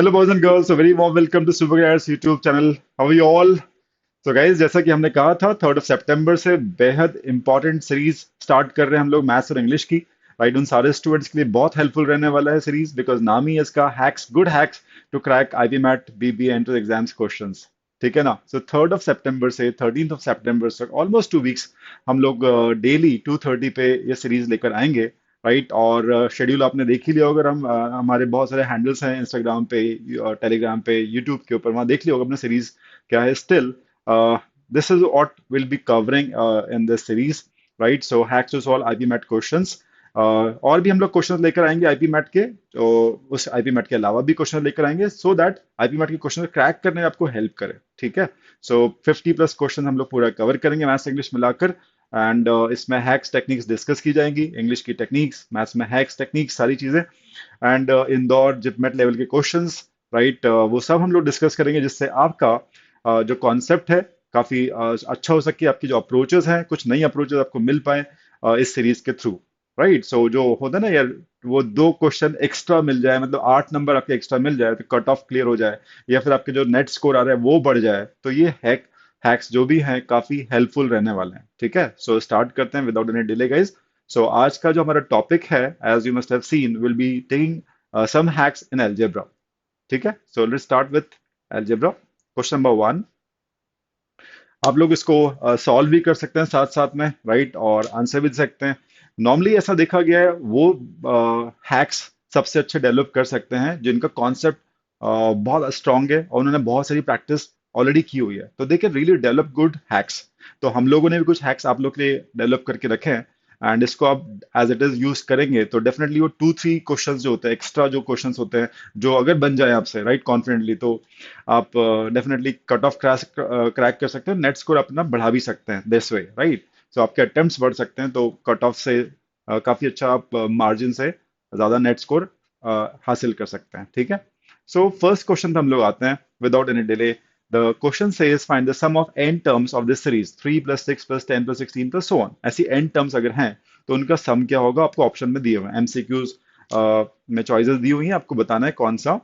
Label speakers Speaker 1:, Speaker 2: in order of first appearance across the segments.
Speaker 1: Hello, boys and girls. A very warm welcome to Super Guys YouTube channel. How are you all? तो guys जैसा कि हमने कहा था 3 सितंबर से बेहद इंपॉर्टेंट सीरीज स्टार्ट कर रहे हैं हम लोग मैथ्स और इंग्लिश की। राइट, उन सारे स्टूडेंट्स के लिए बहुत हेल्पफुल रहने वाला है सीरीज, बिकॉज नाम ही है इसका hacks, good hacks to crack IB MAT BB entrance exams questions. ठीक है ना? सो 3 सितंबर से 13 सितंबर तक ऑलमोस्ट 2 वीक्स हम लोग डेली 2:30 पे ये सीरीज लेकर आएंगे। राइट, और शेड्यूल आपने देख ही लिया होगा। हम हमारे बहुत सारे हैंडल्स हैं इंस्टाग्राम पे, टेलीग्राम पे, यूट्यूब के ऊपर, वहाँ देख लिया होगा अपने सीरीज क्या है still. This is what we'll be covering in this series, right? So hacks to solve IB MAT questions. और भी हम लोग क्वेश्चंस लेकर आएंगे आईपी मैट के, तो उस आईपी मैट के अलावा भी क्वेश्चन लेकर आएंगे सो दैट आईपी मैट के क्वेश्चन क्रैक करने में आपको हेल्प करे। ठीक है? सो 50+ क्वेश्चन हम लोग पूरा कवर करेंगे मैथ्स इंग्लिश मिलाकर। एंड इसमें हैक्स टेक्निक्स डिस्कस की जाएंगी, इंग्लिश की टेक्निक्स, मैथ्स में हैक्स टेक्निक्स, सारी चीजें। एंड इंदौर जिपमेट लेवल के क्वेश्चंस, राइट, वो सब हम लोग डिस्कस करेंगे, जिससे आपका जो कॉन्सेप्ट है काफी अच्छा हो सके, आपकी जो अप्रोचेस हैं कुछ नई अप्रोचेस आपको मिल पाए इस सीरीज के थ्रू। राइट, सो जो होता है ना यार, वो 2 क्वेश्चन एक्स्ट्रा मिल जाए, मतलब 8 नंबर आपके एक्स्ट्रा मिल जाए तो कट ऑफ क्लियर हो जाए, या फिर आपके जो नेट स्कोर आ रहा है वो बढ़ जाए, तो ये हैक्स जो भी हैं काफी हेल्पफुल रहने वाले हैं। ठीक है? सो स्टार्ट करते हैं without any delay guys. So आज का जो हमारा टॉपिक है, as you must have seen, will be taking some hacks in algebra. ठीक है? So let's start with algebra. Question number 1, आप लोग इसको सॉल्व भी कर सकते हैं साथ साथ में, राइट, और आंसर भी दे सकते हैं। नॉर्मली ऐसा देखा गया है वो हैक्स सबसे अच्छे डेवलप कर सकते हैं जिनका कॉन्सेप्ट बहुत स्ट्रांग है और उन्होंने बहुत सारी प्रैक्टिस ऑलरेडी की हुई है, तो they can really develop good hacks. तो हम लोगों ने भी कुछ हैक्स आप लोग के लिए डेवलप करके रखे हैं, एंड इसको आप एज इट इज यूज करेंगे तो डेफिनेटली वो 2-3 क्वेश्चंस जो होते हैं, एक्स्ट्रा जो क्वेश्चंस होते हैं, जो अगर बन जाए आपसे राइट कॉन्फिडेंटली, तो आप डेफिनेटली कट ऑफ क्रैक कर सकते हैं, नेट स्कोर अपना बढ़ा भी सकते हैं दिस वे, राइट। सो आपके अटेम्प्ट्स बढ़ सकते हैं, तो कट ऑफ से काफी अच्छा आप मार्जिन से ज्यादा नेट स्कोर हासिल कर सकते हैं। ठीक है? सो फर्स्ट क्वेश्चन पे हम लोग आते हैं without any delay. The question says find the sum of n terms of this series 3 + 6 + 10 + 16 + so on। ऐसी n टर्म्स अगर हैं तो उनका सम क्या होगा, आपको ऑप्शन में दिए हुए हैं, एमसीक्यूज में चॉइसेस दी हुई हैं, आपको बताना है कौन सा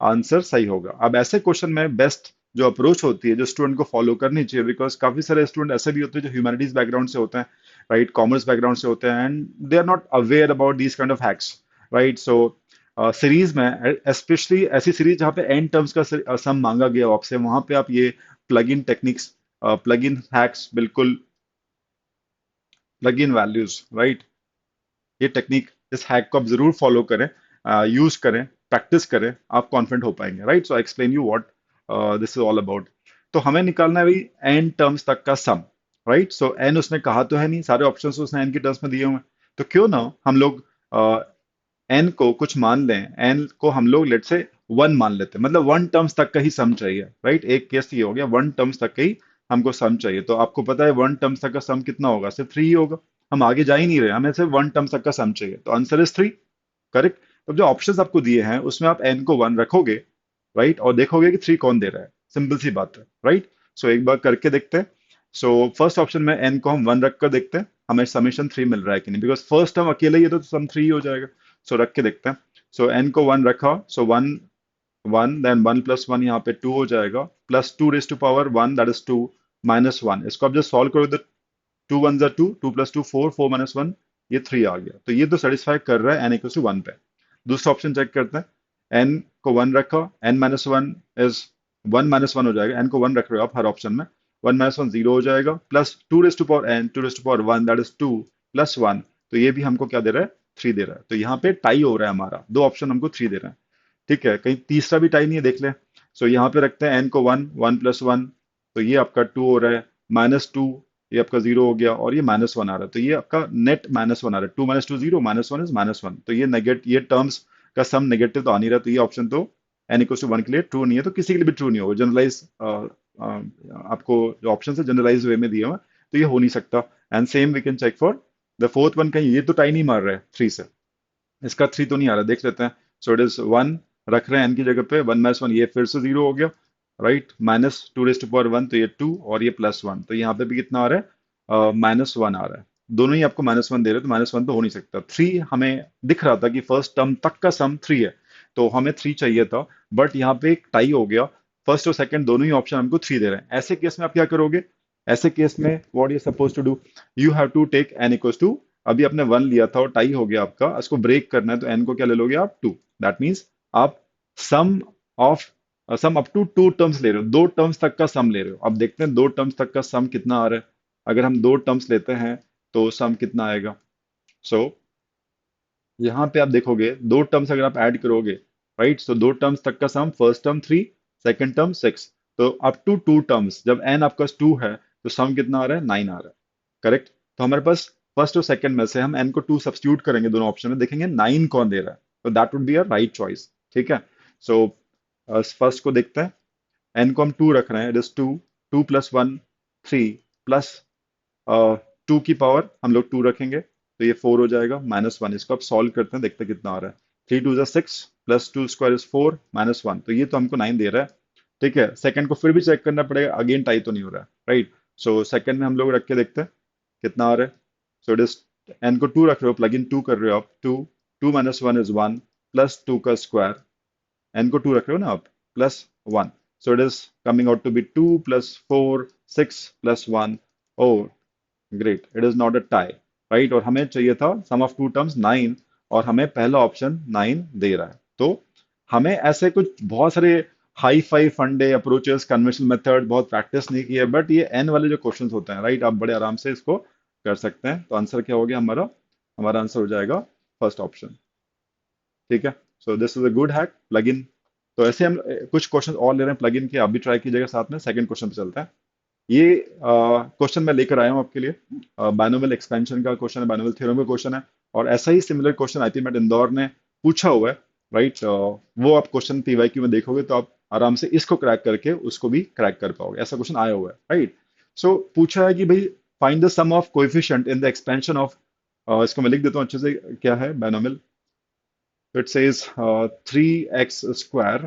Speaker 1: आंसर सही होगा। अब ऐसे क्वेश्चन में बेस्ट जो अप्रोच होती है जो स्टूडेंट को फॉलो करनी चाहिए, बिकॉज काफी सारे स्टूडेंट ऐसे भी होते हैं जो ह्यूमैनिटीज बैकग्राउंड से होते हैं, राइट, कॉमर्स बैकग्राउंड से होते हैं, and they are not aware about these kind of hacks. Right, so series में स्पेशली ऐसी सीरीज जहाँ पे एन टर्म्स का सम मांगा गया हो आपसे, वहां पे आप ये plug in techniques, plug in hacks, बिल्कुल प्लग इन वैल्यूज, राइट, ये टेक्निक, इस हैक को आप जरूर फॉलो करें, यूज करें, प्रैक्टिस करें, आप कॉन्फिडेंट हो पाएंगे। Right, so I explain you what this is all about. तो हमें निकालना है भाई एन टर्म्स तक का सम। राइट, सो एन उसने कहा तो है नहीं, सारे ऑप्शन उसने एन की टर्म्स में दिए हुए हैं, तो क्यों ना हम लोग एन को कुछ मान लें, एन को हम लोग लेट से 1 मान लेते हैं, मतलब 1 टर्म्स तक का ही सम चाहिए। राइट, एक केस ये हो गया, 1 टर्म्स तक का ही हमको सम चाहिए, तो आपको पता है 1 टर्म्स तक का सम कितना होगा, सिर्फ 3 ही होगा। हम आगे जा ही नहीं रहे, हमें सिर्फ 1 टर्म्स तक का सम चाहिए, तो आंसर इज 3। करेक्ट? तो जो ऑप्शंस आपको दिए हैं उसमें आप एन को 1 रखोगे, राइट, और देखोगे कि 3 कौन दे रहा है, सिंपल सी बात है। राइट, सो एक बार करके देखते हैं। सो फर्स्ट ऑप्शन में एन को हम 1 रख कर देखते हैं हमें समीशन 3 मिल रहा है कि नहीं, बिकॉज फर्स्ट टर्म अकेले ही है तो सम 3 हो जाएगा। सो रख के देखते हैं। सो एन को 1 रखा, सो 1 देन 1 + 1 यहाँ पे 2 हो जाएगा, plus 2 raised to power 1 that is 2, -1। इसको आप जस्ट सॉल्व करो, 2 1 ज़ा 2, 2 + 2 4, 4 - 1 ये 3 आ गया, तो ये तो सेटिस्फाई कर रहा है एन इक्वल टू 1 पे। दूसरा ऑप्शन चेक करते हैं। एन को 1 रखा, n-1 इज 1 - 1 हो जाएगा, एन को 1 रख रहे हो आप हर ऑप्शन में, 1 - 1 0 हो जाएगा, plus 2 raised to power n, 2 raised to power 1 that is 2 + 1, तो ये भी हमको क्या दे रहा है, 3 दे रहा है। तो यहाँ पे टाई हो रहा है हमारा, दो ऑप्शन हमको 3 दे रहे हैं। ठीक है, कहीं तीसरा भी टाई नहीं है, देख लें। सो यहाँ पे रखते हैं एन को 1, 1 + 1, तो ये आपका 2 हो रहा है, -2, ये आपका 0 हो गया, और ये -1 आ रहा है, तो ये आपका नेट -1 आ रहा है, 2 - 2 0, -1 इज -1, तो ये ये टर्म्स का सम नेगेटिव तो आ नहीं रहा, तो ये ऑप्शन तो n = 1 के लिए ट्रू नहीं है, तो किसी के लिए भी ट्रू नहीं होगा, जनरलाइज आपको जो ऑप्शन है जनरलाइज वे में दिया हुआ है, तो ये हो नहीं सकता। And same we can check for the fourth one, कहीं ये तो टाई नहीं मार रहा है 3 से, इसका 3 तो नहीं आ रहा, देख लेते हैं। सो इट इज 1 रख रहे हैं एन की जगह पे, 1 - 1 ये फिर से 0 हो गया, राइट, -2 raised to power 1, तो ये 2, और ये +1, तो यहाँ पे भी कितना आ रहा है, -1 आ रहा है। दोनों ही आपको -1 दे रहे हैं, तो -1 तो हो नहीं सकता। 3 हमें दिख रहा था कि फर्स्ट टर्म तक का सम 3 है, तो हमें 3 चाहिए था, बट यहाँ पे एक टाई हो गया। फर्स्ट और सेकंड दोनों ही ऑप्शन हमको 3 दे रहे हैं। ऐसे केस में आप क्या करोगे? ऐसे केस में what you suppose to do, you have to take n equals to, अभी आपने 1 लिया था और टाई हो गया आपका, इसको ब्रेक करना है तो n को क्या ले लोगे आप? 2। दैट मीन्स आप sum of sum up to 2 terms ले रहे हो, 2 टर्म्स तक का सम ले रहे हो। अब देखते हैं 2 टर्म्स तक का सम कितना आ रहा है। अगर हम 2 टर्म्स लेते हैं तो सम कितना आएगा? सो यहाँ पे आप देखोगे 2 टर्म्स अगर आप ऐड करोगे, राइट, सो 2 टर्म्स तक का सम, फर्स्ट टर्म 3, सेकंड टर्म 6, तो अप टू 2 टर्म्स जब n आपका 2 है तो सम कितना आ रहा है? 9 आ रहा है। करेक्ट। तो हमारे पास फर्स्ट और सेकंड में से हम n को 2 सब्स्टिट्यूट करेंगे दोनों ऑप्शन में, देखेंगे 9 कौन दे रहा है, तो that would be a right choice. ठीक है। सो फर्स्ट को देखते हैं। n को हम 2 रख रहे हैं, इट इज 2, 2 प्लस 1 3 प्लस 2 की पावर हम लोग 2 रखेंगे तो ये 4 हो जाएगा, -1। इसको आप सॉल्व करते हैं, देखते हैं कितना आ रहा है। 3 2 6 प्लस 2 स्क्वायर इज 4 -1, तो ये तो हमको 9 दे रहा है। ठीक है, सेकंड को फिर भी चेक करना पड़ेगा, अगेन टाई तो नहीं हो रहा है, राइट। सो सेकंड में हम लोग रख के देखते हैं कितना आ रहा है। सो इट इज, एन को 2 रख रहे हो, प्लग इन 2 कर रहे हो आप, 2 2 -1 इज 1 प्लस 2 का स्क्वायर, n को 2 रख रहे हो ना आप, plus 1, so it is coming out to be 2 plus 4 6 plus 1। Oh great, it is not a tie, right. और हमें चाहिए था सम ऑफ टू टर्म्स 9, और हमें पहला ऑप्शन 9 दे रहा है। तो हमें ऐसे कुछ बहुत सारे हाई फाई फंडे अप्रोचेस, कन्वेंशनल मेथड बहुत प्रैक्टिस नहीं की है, बट ये एन वाले जो क्वेश्चंस होते हैं, राइट, आप बड़े आराम से इसको कर सकते हैं। तो आंसर क्या हो गया हमारा? हमारा आंसर हो जाएगा फर्स्ट ऑप्शन। ठीक है। So this is a good hack, plug in. तो ऐसे हम कुछ क्वेश्चन और ले रहे हैं प्लग इन के, आप भी ट्राई कीजिएगा। साथ में सेकंड क्वेश्चन पे चलते हैं। ये क्वेश्चन मैं लेकर आया हूँ आपके लिए, बाइनोमियल एक्सपेंशन का क्वेश्चन है, बाइनोमियल थ्योरम का क्वेश्चन है, और ऐसा ही similar question IPMAT Indore ने पूछा हुआ है, राइट। वो आप क्वेश्चन पीवाईक्यू में देखोगे तो आप आराम से इसको क्रैक करके उसको भी क्रैक कर पाओगे। ऐसा क्वेश्चन आया हुआ है, राइट। सो पूछा है कि भाई find the sum of coefficient in the expansion of, इसको मैं लिख देता हूँ अच्छे से, क्या है binomial. It says 3x square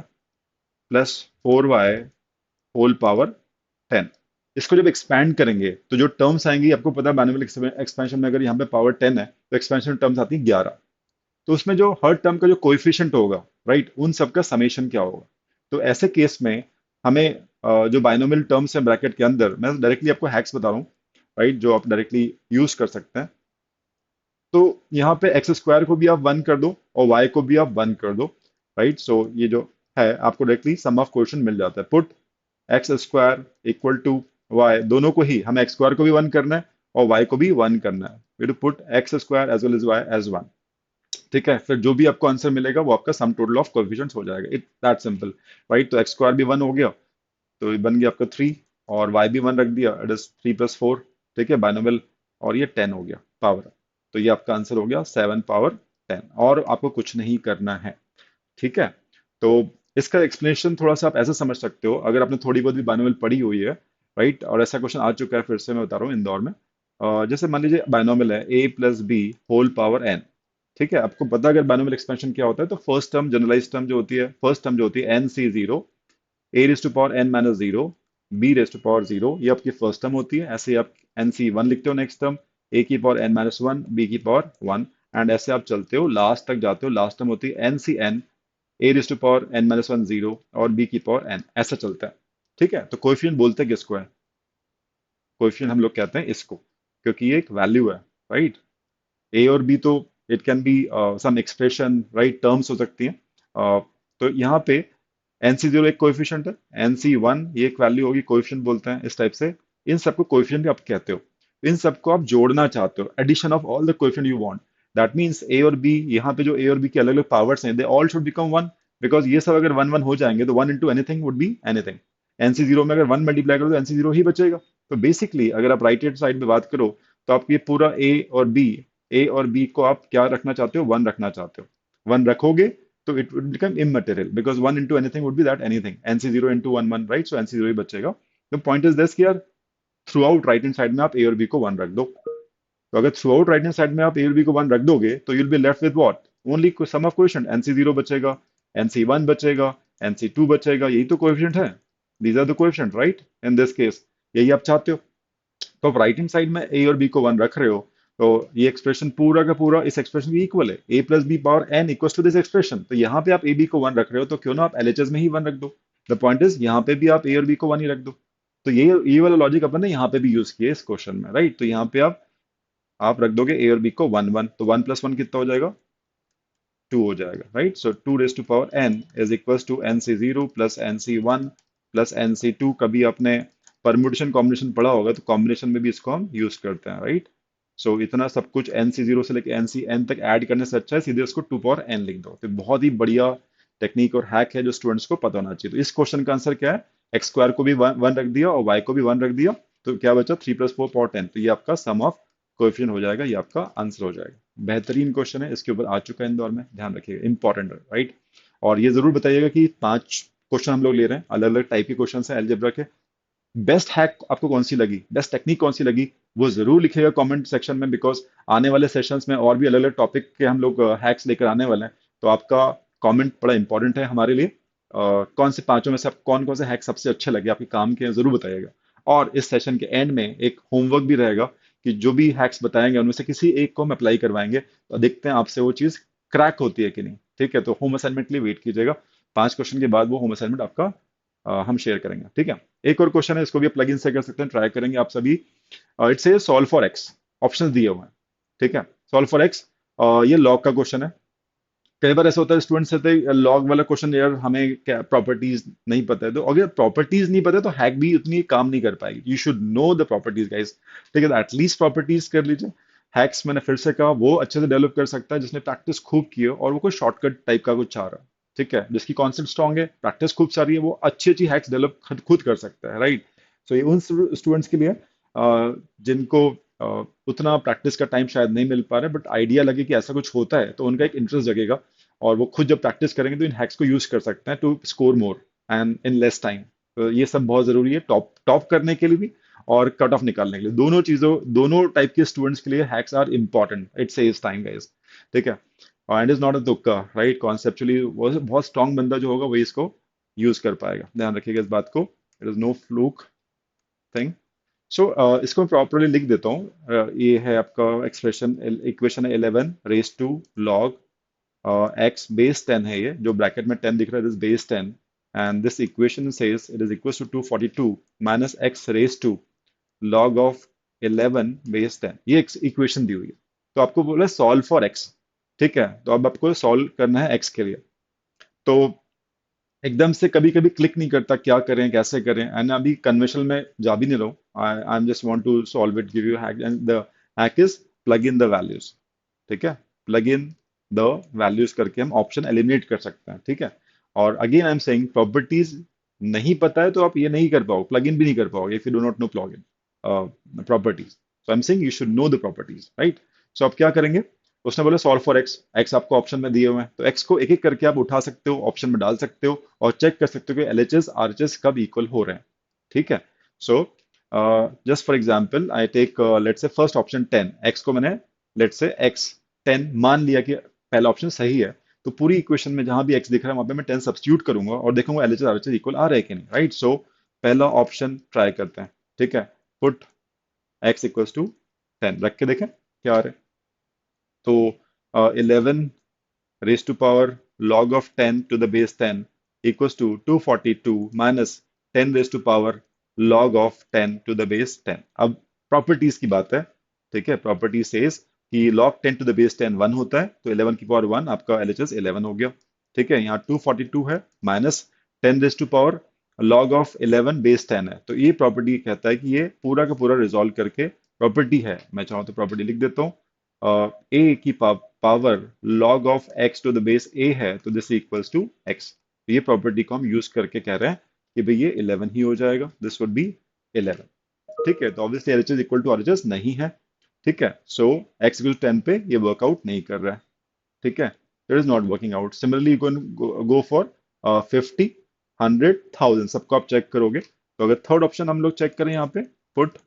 Speaker 1: plus 4y whole power 10। इसको जब एक्सपैंड करेंगे तो जो टर्म्स आएंगी, आपको पता है बाइनोमियल एक्सपेंशन में अगर यहाँ पे पावर 10 है तो एक्सपेंशन टर्म्स आती है 11। तो उसमें जो हर टर्म का जो कोएफिशिएंट होगा, राइट, उन सब का समेशन क्या होगा। तो ऐसे केस में हमें जो बाइनोमियल टर्म्स है ब्रैकेट के अंदर, मैं डायरेक्टली आपको हैक्स बता रहा हूँ, राइट, जो आप डायरेक्टली यूज कर सकते हैं। तो यहाँ पे एक्स स्क्वायर को भी आप 1 कर दो और वाई को भी आप 1 कर दो, राइट। सो ये जो है आपको डायरेक्टली सम ऑफ कोएफिशिएंट मिल जाता है। Put x square equal to y, दोनों को ही हमें एक्स स्क्वायर को भी 1 करना है और वाई को भी 1 करना है। We to put x square as well as y as 1। ठीक है, फिर जो भी आपको आंसर मिलेगा वो आपका सम टोटल ऑफ कोएफिशिएंट्स हो जाएगा। It that simple, right. तो एक्स स्क्वायर भी 1 हो गया, तो ये बन गया आपका 3, और वाई भी 1 रख दिया, इट इज 3 + 4। ठीक है, बाइनोमियल, और ये 10 हो गया पावर। तो ये आपका आंसर हो गया 7 पावर 10, और आपको कुछ नहीं करना है। ठीक है। तो इसका एक्सप्लेनेशन थोड़ा सा आप ऐसे समझ सकते हो, अगर आपने थोड़ी बहुत भी बाइनोमियल पढ़ी हुई है, राइट, और ऐसा क्वेश्चन आ चुका है, फिर से मैं बता रहा हूँ इंदौर में। जैसे मान लीजिए बाइनोमियल है a + b whole power n। ठीक है, आपको पता है अगर बाइनोमियल एक्सपेंशन क्या होता है, तो फर्स्ट टर्म जनरलाइज टर्म जो होती है, फर्स्ट टर्म जो होती है nc0, a⁻n−0 b⁻0, ये आपकी फर्स्ट टर्म होती है। ऐसे ही आप nc1 लिखते हो next term, a⁻n−1 b⁻1, and ऐसे आप चलते हो लास्ट तक जाते हो, लास्ट टर्म होती है ncn a⁻n−1 0 और b⁻n, ऐसा चलता है। ठीक है, तो कोएफिशिएंट बोलते हैं किसको है? कोएफिशिएंट हम लोग कहते हैं इसको, क्योंकि ये एक वैल्यू है, राइट। ए और बी तो it can be some expression, right, terms हो सकती हैं। तो यहाँ पे nc0 एक कोएफिशिएंट है, nc1 ये एक वैल्यू होगी, कोएफिशिएंट बोलते हैं इस टाइप से। इन सबको कोएफिशिएंट भी आप कहते हो। इन सबको आप जोड़ना चाहते हो, addition of all the coefficient you want. That means A और बी, यहाँ पे जो ए और बी के अलग अलग पावर्स हैं, they all should become 1, because ये सब अगर 1 1 हो जाएंगे तो 1 into anything would be anything. nc0 में अगर 1 मल्टीप्लाई करो तो nc0 ही बचेगा। तो बेसिकली अगर आप राइट हैंड साइड में बात करो, तो आप ये पूरा ए और बी को आप क्या रखना चाहते हो? 1 रखना चाहते हो। 1 रखोगे तो it would become immaterial because 1 into anything would be that anything, nc0 into 1 1, right, so nc0 ही बचेगा। तो पॉइंट इज दिस कि यार through out right hand side में आप ए और बी को 1 रख दो। तो अगर through out right hand side में आप ए और बी को 1 रख दोगे तो you'll be left with what? Only sum of coefficient, nc0 बचेगा, nc1 बचेगा, nc2 बचेगा, यही तो कोएफिशिएंट है। These are the coefficient, right, in this case. यही आप चाहते हो। तो आप राइट हैंड साइड में ए और बी को 1 रख रहे हो, तो ये एक्सप्रेशन पूरा का पूरा इस एक्सप्रेशन के इक्वल है, A plus B power N equal to this expression. तो यहाँ पे आप ए बी को वन रख रहे हो, तो क्यों ना आप एलएचएस में ही वन रख दो। द पॉइंट इज यहाँ पे भी आप ए और बी को वन ही रख दो। तो ये वाला लॉजिक अपन ने यहाँ पे भी यूज किया है इस क्वेश्चन में, राइट। तो यहाँ पे आप रख दोगे ए और बी को वन वन, तो वन प्लस वन कितना हो जाएगा, टू हो जाएगा, right. So two raise to power n is equal to n c zero plus n c one plus n c two. कभी आपने परम्यूटेशन कॉम्बिनेशन पढ़ा होगा, तो कॉम्बिनेशन में भी इसको हम यूज करते हैं, राइट। सो इतना सब कुछ एन सी जीरो से लेकर एन सी एन तक ऐड करने से अच्छा है सीधे उसको टू पावर एन लिख दो। तो बहुत ही बढ़िया टेक्निक और हैक है जो स्टूडेंट्स को पता होना चाहिए। तो इस क्वेश्चन का आंसर क्या है, एक्स स्क्वायर को भी वन रख दिया और वाई को भी वन रख दिया, तो क्या बचा, three plus four power ten. तो ये आपका सम ऑफ कोएफिशिएंट हो जाएगा, ये आपका आंसर हो जाएगा। बेहतरीन क्वेश्चन है, इसके ऊपर आ चुका है इंदौर में, ध्यान रखिएगा, इंपॉर्टेंट है, राइट। और ये जरूर बताइएगा कि पांच क्वेश्चन हम लोग ले रहे हैं, अलग अलग टाइप के क्वेश्चन है अलजेब्रा के। बेस्ट हैक आपको कौन सी लगी, बेस्ट टेक्निक कौन सी लगी, वो जरूर लिखिएगा कमेंट सेक्शन में, बिकॉज आने वाले सेशंस में और भी अलग अलग टॉपिक के हम लोग हैक्स लेकर आने वाले हैं। तो आपका कमेंट बड़ा इंपॉर्टेंट है हमारे लिए। कौन से पांचों में से आप कौन कौन से हैक सबसे अच्छे लगे, आपके काम के हैं, जरूर बताइएगा। और इस सेशन के एंड में एक होमवर्क भी रहेगा कि जो भी हैक्स बताएंगे उनमें से किसी एक को हम अप्लाई करवाएंगे, तो देखते हैं आपसे वो चीज क्रैक होती है कि नहीं। ठीक है, तो होम असाइनमेंट के लिए वेट कीजिएगा, पांच क्वेश्चन के बाद वो होम असाइनमेंट आपका हम शेयर करेंगे, ठीक है। एक और क्वेश्चन है, इसको भी प्लग इन से कर सकते हैं, ट्राई करेंगे आप सभी। It's A solve for x, option दिए हुए हैं, ठीक है। सॉल्व फॉर एक्स, ये लॉग का क्वेश्चन है। कई बार ऐसा होता है स्टूडेंट्स कहते हैं लॉग वाला क्वेश्चन यार हमें क्या प्रॉपर्टीज नहीं पता है, तो अगर प्रॉपर्टीज नहीं पता है तो हैक भी उतनी काम नहीं कर पाएगी। You should know the properties guys, ठीक है। एटलीस्ट प्रॉपर्टीज कर लीजिए। हैक्स मैंने फिर से कहा वो अच्छे से डेवलप कर सकता है जिसने प्रैक्टिस खूब की हो और वो कोई शॉर्टकट टाइप का कुछ चाह रहा है, ठीक है। जिसकी कॉन्सेप्ट स्ट्रांग है, प्रैक्टिस खूब सारी है, वो अच्छी अच्छी हैक्स डेवलप खुद कर सकता है, राइट। सो ये उन स्टूडेंट्स के लिए जिनको उतना प्रैक्टिस का टाइम शायद नहीं मिल पा रहा है, बट आइडिया लगे कि ऐसा कुछ होता है तो उनका एक इंटरेस्ट जगेगा, और वो खुद जब प्रैक्टिस करेंगे तो इन हैक्स को यूज कर सकते हैं to score more and in less time. तो ये सब बहुत जरूरी है, टॉप टॉप करने के लिए भी और कट ऑफ निकालने के लिए, दोनों चीजों, दोनों टाइप के स्टूडेंट्स के लिए hacks are important. It saves time guys, ठीक है। एंड इज नॉट अ तुक्का, राइट। कॉन्सेप्चुअली वो बहुत स्ट्रांग बंदा जो होगा वही इसको यूज कर पाएगा, ध्यान रखिएगा इस बात को। It is no fluke thing. So इसको मैं प्रॉपरली लिख देता हूँ। ये है आपका एक्सप्रेशन, इक्वेशन है 11 raise to log x base 10 है, ये जो ब्रैकेट में 10 दिख रहा है this base 10, and this equation says it is equal to 242 minus x raise to log of 11 base 10। ये इक्वेशन दी हुई है, तो आपको बोला सॉल्व फॉर एक्स, ठीक है। तो अब आपको सॉल्व करना है एक्स के लिए। तो एकदम से कभी कभी क्लिक नहीं करता क्या करें कैसे करें, एंड अभी कन्वेंशनल में जा भी नहीं रहा हूँ। I am just want to solve it, give you hack, and the hack is plug in the values, ठीक है। प्लग इन द वैल्यूज करके हम ऑप्शन एलिमिनेट कर सकते हैं, ठीक है। और again I am saying properties नहीं पता है तो आप ये नहीं कर पाओ, प्लग इन भी नहीं कर पाओगे if you do not know plug in properties. So I am saying you should know the properties, right. So आप क्या करेंगे, उसने बोला सॉल्व फॉर एक्स, एक्स आपको ऑप्शन में दिए हुए हैं, तो एक्स को एक एक करके आप उठा सकते हो, ऑप्शन में डाल सकते हो और चेक कर सकते हो कि एलएचएस आरएचएस कब इक्वल हो रहे हैं, ठीक है। So just for example I take let's say first option 10, x को मैंने लेट्स से एक्स 10 मान लिया कि पहला ऑप्शन सही है, तो पूरी इक्वेशन में जहां भी एक्स दिख रहा है वहां पे मैं 10 सब्स्टिट्यूट करूंगा और देखूंगा एलएचएस आरएचएस इक्वल आ रहे हैं कि नहीं, राइट। सो पहला ऑप्शन ट्राई करते हैं, ठीक है। पुट एक्स इक्वल्स टू 10 रख के देखें क्या आ रहा है। तो 11 raised to power log of 10 to the base 10 equals to 242 minus 10 raised to power log of 10 to the base 10। अब प्रॉपर्टीज की बात है, ठीक है। प्रॉपर्टी सेज कि log 10 to the base 10 1 होता है, तो 11 की पावर 1 आपका एलएचएस 11 हो गया, ठीक है। यहाँ 242 है minus 10 raise to power log of 11 base 10 है, तो ये प्रॉपर्टी कहता है कि ये पूरा का पूरा रिजॉल्व करके प्रॉपर्टी है। मैं चाहूँ तो प्रॉपर्टी लिख देता हूँ, ए की power log of x to the base a है, तो दिस इक्वल्स टू x। ये प्रॉपर्टी को हम यूज करके कह रहे हैं कि भाई ये 11 ही हो जाएगा, दिस वुड बी 11, ठीक है। तो obviously LHS equal to RHS नहीं है, ठीक है। सो x इक्वल टू 10 पे ये वर्कआउट नहीं कर रहा है, ठीक है। It is not working out. Similarly go for 50, 100, 1000, सबको आप चेक करोगे। तो अगर थर्ड ऑप्शन हम लोग चेक करें यहाँ पे पुट,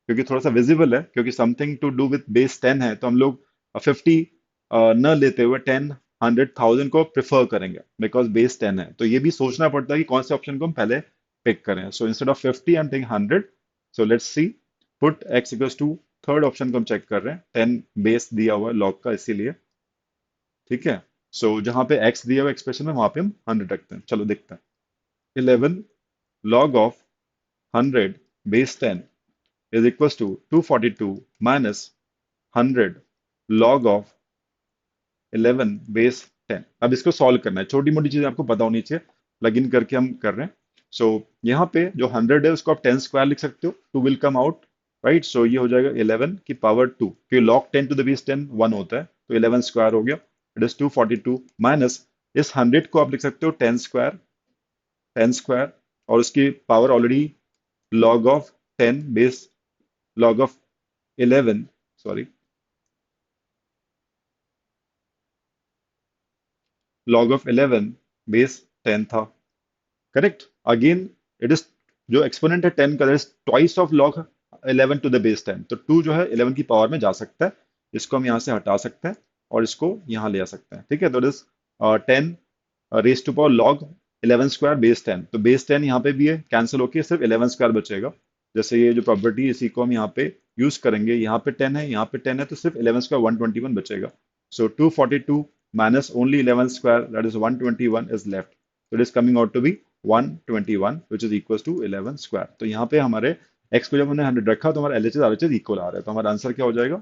Speaker 1: क्योंकि थोड़ा सा विजिबल है, क्योंकि something to do with base 10 है, तो हम लोग 50 न लेते हुए 10, 100, 1000 को प्रेफर करेंगे बिकॉज बेस 10 है। तो ये भी सोचना पड़ता है कि कौन से ऑप्शन को हम पहले पिक करें। So instead of 50 I am taking 100। So let's see, put x equals to third option को हम चेक कर रहे हैं, 10 बेस दिया हुआ है लॉग का इसीलिए। ठीक है, सो जहां पे x दिया हुआ एक्सप्रेशन में वहां पे हम 100 रखते हैं। चलो देखते हैं। 11 log of 100 base 10 is equals to 242 minus 100 log of 11 base 10। अब इसको सॉल्व करना है, छोटी मोटी चीजें आपको पता होनी चाहिए, प्लग इन करके हम कर रहे हैं। सो यहाँ पे जो 100 है उसको आप 10 स्क्वायर लिख सकते हो, 2 विल कम आउट, राइट। सो ये हो जाएगा 11 की पावर 2, क्योंकि log 10 टू द बेस 10 1 होता है, तो 11 स्क्वायर हो गया, इट इज 242 माइनस इस 100 को आप लिख सकते हो 10 स्क्वायर, 10 स्क्वायर, और उसकी power already log of 10 base log of 11, sorry, log of 11 base 10 था, करेक्ट। अगेन इट इज, जो एक्सपोनेंट है 10 का, twice of log 11 to the base 10, तो 2 जो है 11 की पावर में जा सकता है, इसको हम यहाँ से हटा सकते हैं और इसको यहाँ ले आ सकते हैं। ठीक है, तो it is 10 raise to power log 11 square base 10, तो बेस 10 यहाँ पे भी है, कैंसिल होके सिर्फ 11 स्क्वायर बचेगा। जैसे ये जो प्रॉपर्टी इसी को हम यहाँ पे यूज करेंगे, यहाँ पे 10 है, यहाँ पे 10 है, तो सिर्फ 11 स्क्वायर 121 बचेगा। सो 242 minus only 11 square, that is 121 is left, so it is coming out to be 121 which is equals to 11 square. तो यहाँ पे हमारे x को जब हमने 100 रखा तो हमारा LHS RHS इक्वल आ रहा है, तो हमारा आंसर क्या हो जाएगा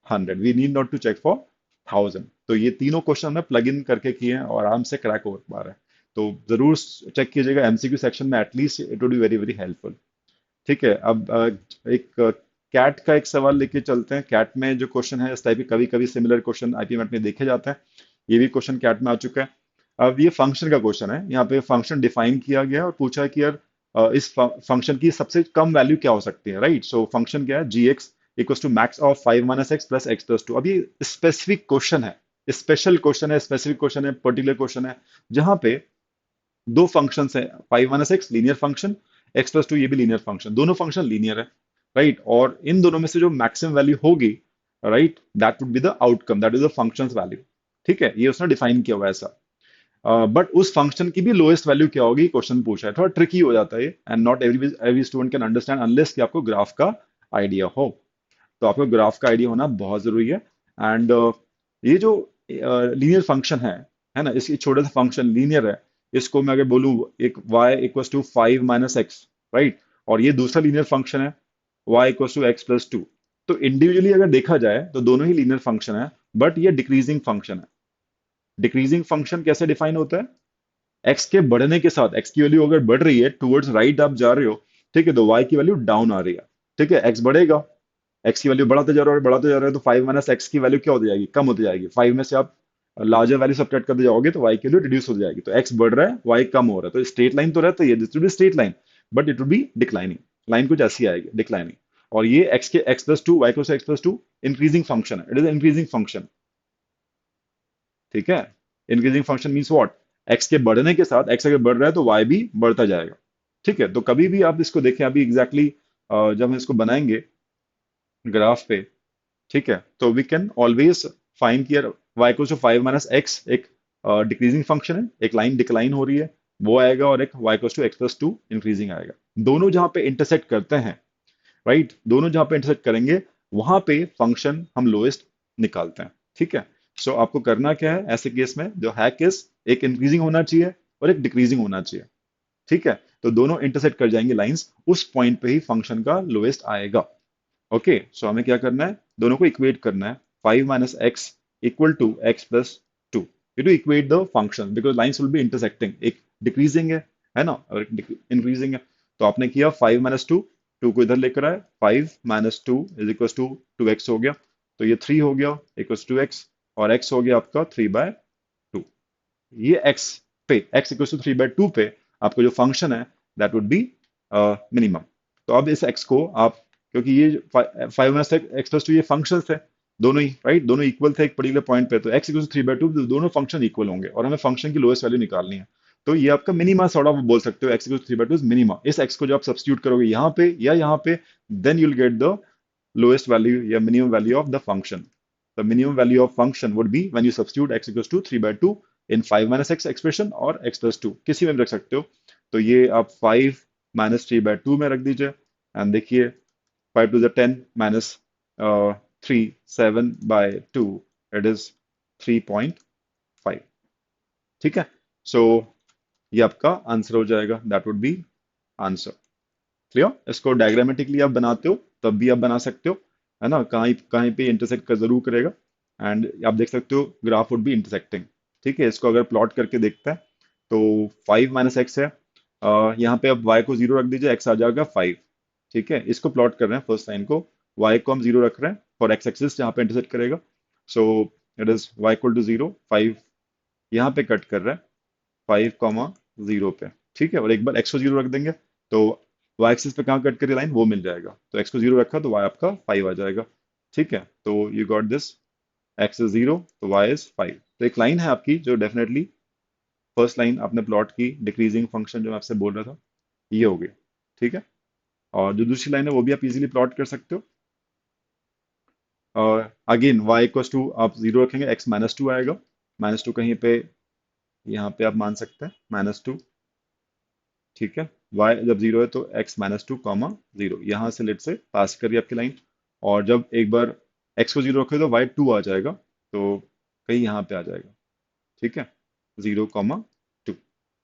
Speaker 1: 100। We need not to check for 1000। तो ये तीनों क्वेश्चन हमने प्लग इन करके किए हैं और आराम से क्रैक हो पा रहा है। तो जरूर चेक कीजिएगा MCQ सेक्शन में, at least it would be very very helpful. ठीक है, अब एक कैट का एक सवाल लेके चलते हैं। कैट में जो क्वेश्चन है इस टाइप के कभी कभी सिमिलर क्वेश्चन आईपीएमएट में देखे जाते हैं, ये भी क्वेश्चन कैट में आ चुका है। अब ये फंक्शन का क्वेश्चन है, यहाँ पे फंक्शन डिफाइन किया गया है और पूछा है कि यार इस फंक्शन की सबसे कम वैल्यू क्या हो सकती है, राइट। सो फंक्शन क्या है, G X equal to max of 5 minus X plus x plus two. अब ये स्पेसिफिक क्वेश्चन है, स्पेशल क्वेश्चन है, स्पेसिफिक क्वेश्चन है, पर्टिकुलर क्वेश्चन है, जहां पे दो फंक्शन है, 5 minus X linear function, X plus two ये भी लीनियर फंक्शन, दोनों फंक्शन लीनियर है, राइट। और इन दोनों में से जो मैक्सिमम वैल्यू होगी, right, that would be the outcome, that is the function value. ठीक है, ये उसने डिफाइन किया हुआ है ऐसा। बट उस फंक्शन की भी लोएस्ट वैल्यू क्या होगी, क्वेश्चन पूछा है, थोड़ा ट्रिकी हो जाता है ये, and not every every student can understand unless कि आपको ग्राफ का आइडिया हो। तो आपको ग्राफ का आइडिया होना बहुत जरूरी है। एंड ये जो लीनियर फंक्शन है ना, इसकी छोटा सा फंक्शन लीनियर है, इसको मैं अगर बोलूँ एक y equals to 5 minus x, right, और ये दूसरा लीनियर फंक्शन है y equals to x plus two, तो इंडिविजुअली अगर देखा जाए तो दोनों ही लीनियर फंक्शन है, बट ये डिक्रीजिंग फंक्शन है। डिक्रीजिंग फंक्शन कैसे डिफाइन होता है, एक्स के बढ़ने के साथ, एक्स की वैल्यू अगर बढ़ रही है टूवर्ड्स राइट आप जा रहे हो, ठीक है, तो वाई की वैल्यू डाउन आ रही है। ठीक है, एक्स बढ़ेगा, एक्स की वैल्यू बढ़ाते जा रहा है, बढ़ाते जा रहा है, तो 5 माइनस एक्स की वैल्यू क्या होती जाएगी, कम होती जाएगी। 5 में से आप लार्जर वैल्यू सब्ट्रैक्ट करते जाओगे तो वाई की वैल्यू रिड्यूस हो जाएगी। तो एक्स बढ़ रहा है, वाई कम हो रहा है, तो स्ट्रेट लाइन तो रहता है, this will be straight line, but it will be declining, line कुछ ऐसी आएगी डिक्लाइनिंग। और ये एक्स के x plus two, y plus x plus two increasing function है, इट इज इंक्रीजिंग फंक्शन। ठीक है, increasing function means what, x के बढ़ने के साथ एक्स अगर बढ़ रहा है तो वाई भी बढ़ता जाएगा। ठीक है, तो कभी भी आप इसको देखें अभी एग्जैक्टली जब हम इसको बनाएंगे ग्राफ पे, ठीक है, तो वी कैन ऑलवेज फाइंड कि यार y equals to 5 minus x एक डिक्रीजिंग फंक्शन है, एक लाइन डिक्लाइन हो रही है वो आएगा, और एक y equals to x plus two increasing आएगा। दोनों जहां पे इंटरसेक्ट करते हैं, राइट, दोनों जहां पे इंटरसेक्ट करेंगे वहां पे फंक्शन हम लोएस्ट निकालते हैं। ठीक है, सो आपको करना क्या है ऐसे केस में, जो हैक इज एक इंक्रीजिंग होना चाहिए और एक डिक्रीजिंग होना चाहिए। ठीक है, तो दोनों इंटरसेक्ट कर जाएंगे लाइंस, उस पॉइंट पे ही फंक्शन का लोएस्ट आएगा। ओके, सो हमें क्या करना है, दोनों को इक्वेट करना है, 5 minus x equal to x plus two, you to equate the function because lines will be intersecting, एक डिक्रीजिंग है ना, और एक इंक्रीजिंग है। तो आपने किया 5 माइनस टू, टू को इधर लेकर आए, 5 minus two is equal to 2x हो गया, तो ये 3 हो गया इक्वल टू एक्स, और x हो गया आपका 3/2। ये x पे, x इक्वल टू 3/2 पे आपको जो फंक्शन है दैट वुड बी मिनिमम। तो अब इस x को आप, क्योंकि ये 5 माइनस एक्स प्लस टू ये फंक्शन थे दोनों ही, राइट, दोनों इक्वल थे एक पर्टिकुलर पॉइंट पे, तो x इक्वल टू 3/2, दोनों फंक्शन इक्वल होंगे और हमें फंक्शन की लोएस्ट वैल्यू निकालनी है। तो ये आपका मिनिमा सॉर्ट ऑफ बोल सकते हो, x equal to 3/2 is minima. इस x को जो आप सब्स्टिट्यूट करोगे यहाँ पे या यहाँ पे, then you will get the lowest value या minimum value of the function. The minimum value of function would be when you substitute x equals to 3/2 in 5 minus x expression और x plus 2 किसी में भी रख सकते हो। तो ये आप 5 minus 3/2 में रख दीजिए, एंड देखिए 5 to the 10 minus three, 7/2, it is 3.5। ठीक है, सो ये आपका आंसर हो जाएगा, that would B answer. Clear? इसको डायग्रामेटिकली आप बनाते हो तब भी आप बना सकते हो, है ना, कहीं कहीं पे इंटरसेक्ट कर जरूर करेगा। एंड आप देख सकते हो ग्राफ वुड बी इंटरसेक्टिंग। ठीक है, इसको अगर प्लॉट करके देखते हैं तो 5 - x है, यहाँ पे अब y को 0 रख दीजिए, x आ जाएगा 5। ठीक है, इसको प्लॉट कर रहे हैं फर्स्ट लाइन को, y को हम 0 रख रहे हैं फॉर x एक्सिस जहाँ पे इंटरसेक्ट करेगा। So it is y equal to 0, 5 यहाँ पे कट कर रहा है, 5, 0 पे। ठीक है, और एक बार x को 0 रख देंगे तो y एक्सिस पे कहाँ कट करी लाइन वो मिल जाएगा, तो x को 0 रखा तो y आपका 5 आ जाएगा। ठीक है, तो you got this, x is 0 तो y इज 5। तो एक लाइन है आपकी जो डेफिनेटली फर्स्ट लाइन आपने प्लॉट की, डिक्रीजिंग फंक्शन जो मैं आपसे बोल रहा था, ये हो गया। ठीक है, और जो दूसरी लाइन है वो भी आप इजीली प्लॉट कर सकते हो। और अगेन y इक्वल टू आप 0 रखेंगे, x -2 आएगा, -2 कहीं पे यहाँ पे आप मान सकते हैं -2। ठीक है, y जब 0 है तो x -2, 0 यहाँ से लेट से पास करिए आपकी लाइन, और जब एक बार x को 0 रखोगे तो y 2 आ जाएगा, तो कहीं यहाँ पे आ जाएगा। ठीक है, 0, 2।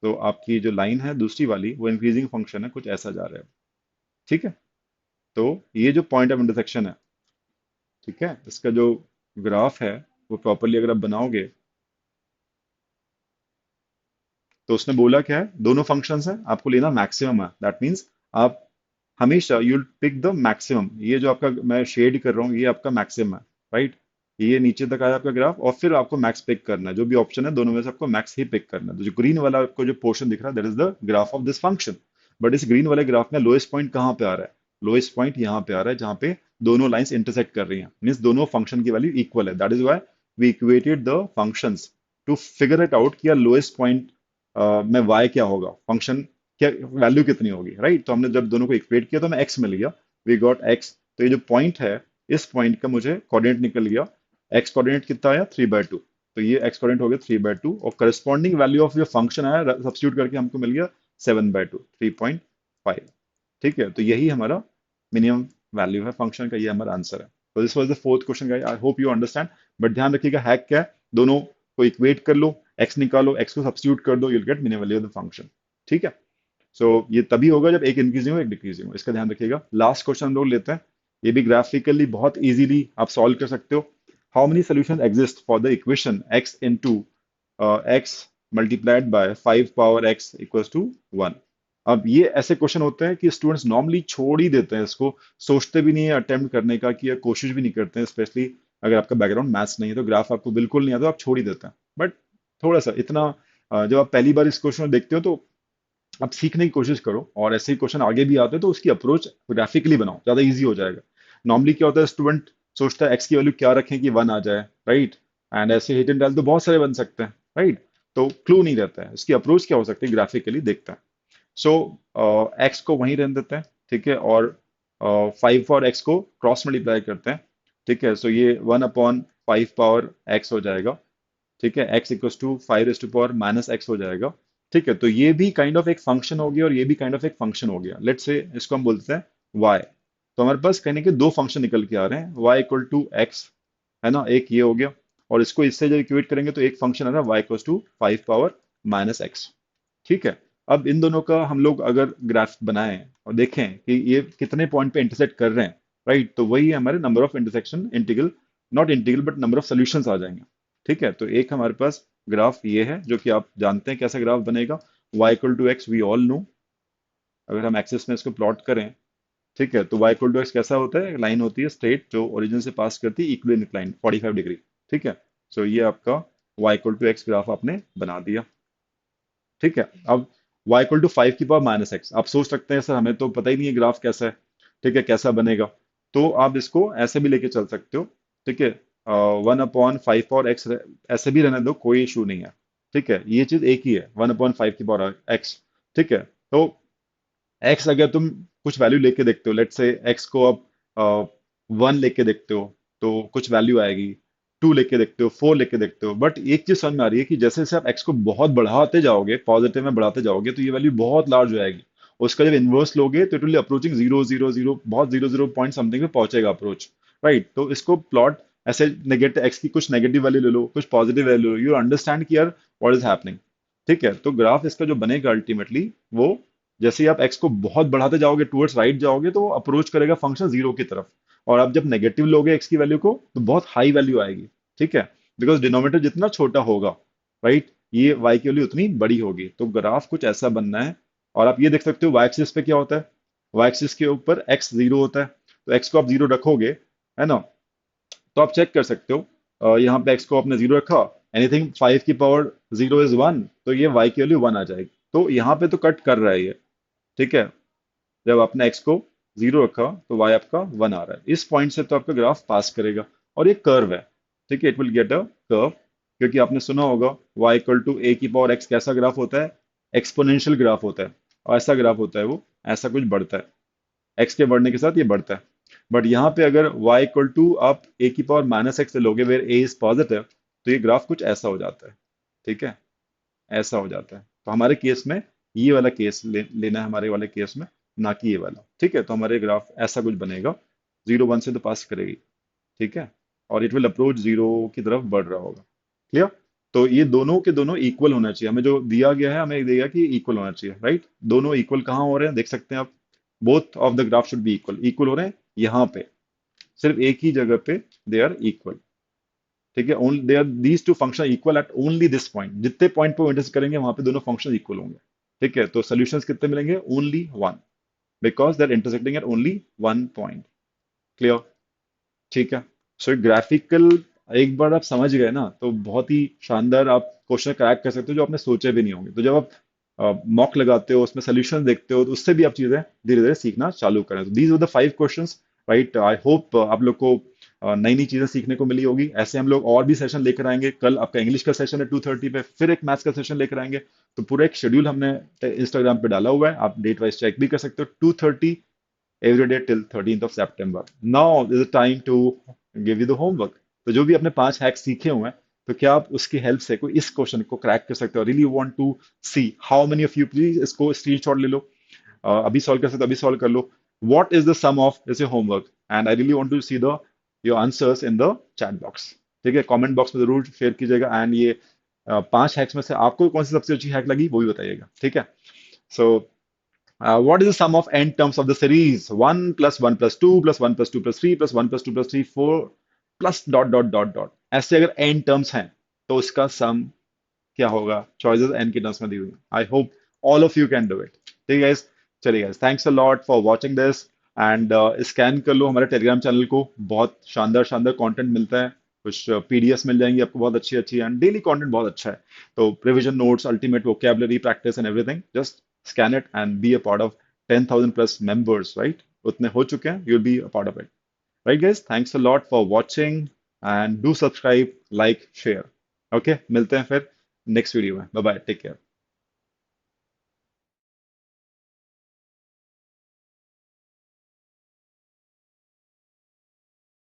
Speaker 1: तो आपकी जो लाइन है दूसरी वाली वो इंक्रीजिंग फंक्शन है, कुछ ऐसा जा रहा है। ठीक है, तो ये जो पॉइंट ऑफ इंटरसेक्शन है, ठीक है, इसका जो ग्राफ है वो प्रॉपरली अगर आप बनाओगे तो उसने बोला क्या है, दोनों फंक्शंस हैं, आपको लेना मैक्सिमम है, दैट मींस आप हमेशा यू पिक द मैक्सिमम। ये जो आपका मैं शेड कर रहा हूँ ये आपका मैक्सिमम है, राइट? ये नीचे तक आया आपका ग्राफ, और फिर आपको मैक्स पिक करना है, जो भी ऑप्शन है दोनों में से आपको मैक्स ही पिक करना है। तो जो ग्रीन वाला आपको जो पोर्शन दिख रहा है that is the graph of this function. But इस ग्रीन वाले ग्राफ में लोएस्ट पॉइंट कहाँ पे आ रहा है? लोएस्ट पॉइंट यहाँ पे आ रहा है जहाँ पे दोनों लाइंस इंटरसेक्ट कर रही हैं, मीन्स दोनों फंक्शन की वैल्यू इक्वल है। That is why we equated the functions to figure it out कि यार लोएस्ट पॉइंट में y क्या होगा, फंक्शन क्या वैल्यू कितनी होगी, राइट? तो हमने जब दोनों को इक्वेट किया तो हमें x मिल गया, वी गॉट x। तो ये जो पॉइंट है, इस पॉइंट का मुझे कोऑर्डिनेट निकल गया, x कोऑर्डिनेट कितना आया 3/2, तो ये x कोऑर्डिनेट हो गया 3/2, और करस्पॉन्डिंग वैल्यू ऑफ जो फंक्शन आया सब्स्टिट्यूट करके हमको मिल गया 7/2, 3.5। ठीक है, तो यही हमारा मिनिमम वैल्यू है फंक्शन का, ये हमारा आंसर है। तो this was the fourth question guys, I hope you understand. But ध्यान रखिएगा हैक क्या है, दोनों को इक्वेट कर लो, x निकालो, x को सब्स्टिट्यूट कर दो, you'll get minimum value of the function. ठीक है, सो ये तभी होगा जब एक इंक्रीजिंग हो एक डिक्रीजिंग हो, इसका ध्यान रखिएगा। लास्ट क्वेश्चन हम लोग लेते हैं, ये भी ग्राफिकली बहुत इजीली आप सॉल्व कर सकते हो। How many solution exist for the equation x into x multiplied by 5 power x equals to 1? अब ये ऐसे क्वेश्चन होते हैं कि स्टूडेंट्स नॉर्मली छोड़ ही देते हैं इसको, सोचते भी नहीं है अटेम्प्ट करने का, कि या कोशिश भी नहीं करते हैं, स्पेशली अगर आपका बैकग्राउंड मैथ्स नहीं है तो ग्राफ आपको बिल्कुल नहीं आता, आप छोड़ ही देते हैं। बट थोड़ा सा इतना जब आप पहली बार इस क्वेश्चन को देखते हो तो आप सीखने की कोशिश करो, और ऐसे ही क्वेश्चन आगे भी आते हैं तो उसकी अप्रोच ग्राफिकली बनाओ, ज्यादा इजी हो जाएगा। नॉर्मली क्या होता है, स्टूडेंट सोचता है एक्स की वैल्यू क्या रखें कि 1 आ जाए, राइट? एंड ऐसे हिट एंड डाल तो बहुत सारे बन सकते हैं, राइट? तो क्लू नहीं रहता है, इसकी अप्रोच क्या हो सकती है, ग्राफिकली देखते हैं। सो एक्स को वहीं रहने देते हैं, ठीक है, और 5 और एक्स को क्रॉस मल्टीप्लाई करते हैं। ठीक है, सो ये 1/5 पावर एक्स हो जाएगा। ठीक है, x इक्वल्स टू 5 - x हो जाएगा। ठीक है, तो ये भी काइंड ऑफ एक फंक्शन हो गया और ये भी काइंड ऑफ एक फंक्शन हो गया। लेट्स से इसको हम बोलते हैं y। तो हमारे पास कहने के दो फंक्शन निकल के आ रहे हैं, y इक्वल टू एक्स, है ना, एक ये हो गया, और इसको इससे जब इक्वेट करेंगे तो एक फंक्शन है ना y equals to 5 power -x। ठीक है, अब इन दोनों का हम लोग अगर ग्राफ बनाएं और देखें कि ये कितने पॉइंट पे इंटरसेक्ट कर रहे हैं, राइट, तो वही हमारे number of intersection integral, not integral but number of solutions आ जाएंगे। ठीक है, तो एक हमारे पास ग्राफ ये है जो कि आप जानते हैं कैसा ग्राफ बनेगा, y equal to x we all know. अगर हम एक्सेस में इसको प्लॉट करें, ठीक है, तो y इक्वल टू एक्स कैसा होता है, लाइन होती है स्ट्रेट जो ओरिजिन से पास करती है इक्वल इंक्लाइन 45 डिग्री। ठीक है, सो ये आपका y equal to x graph आपने बना दिया। ठीक है, अब y इक्वल टू 5 की पावर -x, आप सोच सकते हैं सर हमें तो पता ही नहीं है ग्राफ कैसा है, ठीक है, कैसा बनेगा? तो आप इसको ऐसे भी लेके चल सकते हो। ठीक है, 1/5 पावर एक्स ऐसे भी रहने दो, कोई इशू नहीं है। ठीक है, ये चीज एक ही है, 1/5 की पावर एक्स। ठीक है, तो एक्स अगर तुम कुछ वैल्यू लेके देखते हो, लेट से एक्स को अब 1 लेके देखते हो तो कुछ वैल्यू आएगी, 2 लेके देखते हो, 4 लेके देखते हो, बट एक चीज समझ में आ रही है कि जैसे जैसे आप एक्स को बहुत बढ़ाते जाओगे, पॉजिटिव में बढ़ाते जाओगे, तो ये वैल्यू बहुत लार्ज हो जाएगी। उसका जब इन्वर्स लोगे तो इट विल अप्रोचिंग 0 0 0, बहुत 0 0 पॉइंट समथिंग पे पहुंचेगा अप्रोच। राइट? तो इसको प्लॉट ऐसे नेगेटिव एक्स की कुछ नेगेटिव वैल्यू ले लो, कुछ positive value low, you understand कि यार व्हाट इज हैपनिंग। ठीक है, तो ग्राफ इसका जो बनेगा अल्टीमेटली वो, जैसे ही आप एक्स को बहुत बढ़ाते जाओगे टूवर्ड्स राइट जाओगे तो वो अप्रोच करेगा फंक्शन जीरो की तरफ। और आप जब नेगेटिव लोगे एक्स की वैल्यू को तो बहुत हाई वैल्यू आएगी। ठीक है, बिकॉज डिनोमिनेटर जितना छोटा होगा, राइट, ये वाई की वैल्यू उतनी बड़ी होगी। तो ग्राफ कुछ ऐसा बनना है। और आप ये देख सकते हो वाई एक्सिस पे क्या होता है, वाई एक्सिस के ऊपर एक्स जीरो होता है। तो एक्स को आप जीरो रखोगे, है ना, तो आप चेक कर सकते हो, यहाँ पे एक्स को आपने जीरो रखा, एनीथिंग 5 की पावर जीरो इज वन, तो ये वाई की वैल्यू वन आ जाएगी। तो यहाँ पे तो कट कर रहा है ये। ठीक है, जब आपने एक्स को जीरो रखा तो वाई आपका वन आ रहा है, इस पॉइंट से तो आपका ग्राफ पास करेगा। और ये कर्व है। ठीक है, it will get a curve, क्योंकि आपने सुना होगा वाई इक्वल टू ए की पावर एक्स कैसा ग्राफ होता है, एक्सपोनेंशियल ग्राफ होता है। और ऐसा ग्राफ होता है वो, ऐसा कुछ बढ़ता है, एक्स के बढ़ने के साथ ये बढ़ता है। बट यहाँ पे अगर y इक्वल टू आप a की पावर माइनस एक्स लोगे वेर a इज पॉजिटिव, तो ये ग्राफ कुछ ऐसा हो जाता है। ठीक है, ऐसा हो जाता है। तो हमारे केस में ये वाला केस लेना है, हमारे वाले केस में, ना कि ये वाला। ठीक है, तो हमारे ग्राफ ऐसा कुछ बनेगा, जीरो वन से तो पास करेगी। ठीक है, और इट विल अप्रोच जीरो की तरफ बढ़ रहा होगा। क्लियर? तो ये दोनों के दोनों इक्वल होना चाहिए, हमें जो दिया गया है हमें दिया कि इक्वल होना चाहिए, राइट? दोनों इक्वल कहाँ हो रहे हैं देख सकते हैं आप, both of the graph should be equal, equal हो रहे हैं यहाँ पे, सिर्फ एक ही जगह पे दे आर इक्वल। ठीक है, only they are these two function equal at only this point, जितने पॉइंट पे इंटरसेक्ट करेंगे वहां पे दोनों फंक्शन इक्वल होंगे। ठीक है, तो सॉल्यूशंस कितने मिलेंगे, only one, because they are intersecting at only one point. Clear? ठीक है, सो ग्राफिकल एक बार आप समझ गए ना तो बहुत ही शानदार आप क्वेश्चन क्रैक कर सकते हो जो आपने सोचे भी नहीं होंगे। तो जब आप मॉक लगाते हो, उसमें सोल्यूशन देखते हो, तो उससे भी आप चीजें धीरे धीरे सीखना चालू करें। तो these were the 5 questions, right? I hope आप लोग को नई नई चीजें सीखने को मिली होगी। ऐसे हम लोग और भी सेशन लेकर आएंगे, कल आपका इंग्लिश का सेशन है 2:30 पे, फिर एक मैथ्स का सेशन लेकर आएंगे। तो पूरा एक शेड्यूल हमने इंस्टाग्राम पे डाला हुआ है, आप डेट वाइज चेक भी कर सकते हो, 2:30 every day till 13th of September. Now is the time to give you the homework. तो जो भी आपने 5 हैक्स सीखे हुए हैं, तो क्या आप उसकी हेल्प से कोई इस क्वेश्चन को क्रैक कर सकते हो? Really want to see how many of you, please इसको स्क्रीनशॉट ले लो, अभी सॉल्व कर सकते हो अभी सॉल्व कर लो। What is the sum of this homework, and I really want to see the your answers in the chat box. ठीक है, कमेंट बॉक्स में जरूर शेयर कीजिएगा, एंड ये 5 हैक्स में से आपको कौन सी सबसे अच्छी हैक लगी वो भी बताइएगा। ठीक है, सो what is the sum of n terms of the series? 1 plus 1 plus 2 plus 1 plus 2 plus 3 plus 1 plus 2 plus 3 4 plus dot dot dot dot, ऐसे अगर n टर्म्स हैं तो उसका सम क्या होगा? चॉइसेस n की टर्म्स में दी हुई। I hope all of you can do it. ठीक है गाइस, चलिए guys, thanks a lot for watching this, and scan कर लो हमारे टेलीग्राम चैनल को, बहुत शानदार शानदार कंटेंट मिलता है, कुछ पीडीएफ मिल जाएंगी आपको बहुत अच्छी अच्छी, एंड डेली कंटेंट बहुत अच्छा है। तो revision notes, ultimate vocabulary practice and everything, just scan it and be a part of 10,000 plus members, right? उतने हो चुके हैं, you'll be a part of it. Right guys, thanks a lot for watching and do subscribe, like, share. Okay, मिलते हैं फिर next video में। Bye bye, take care.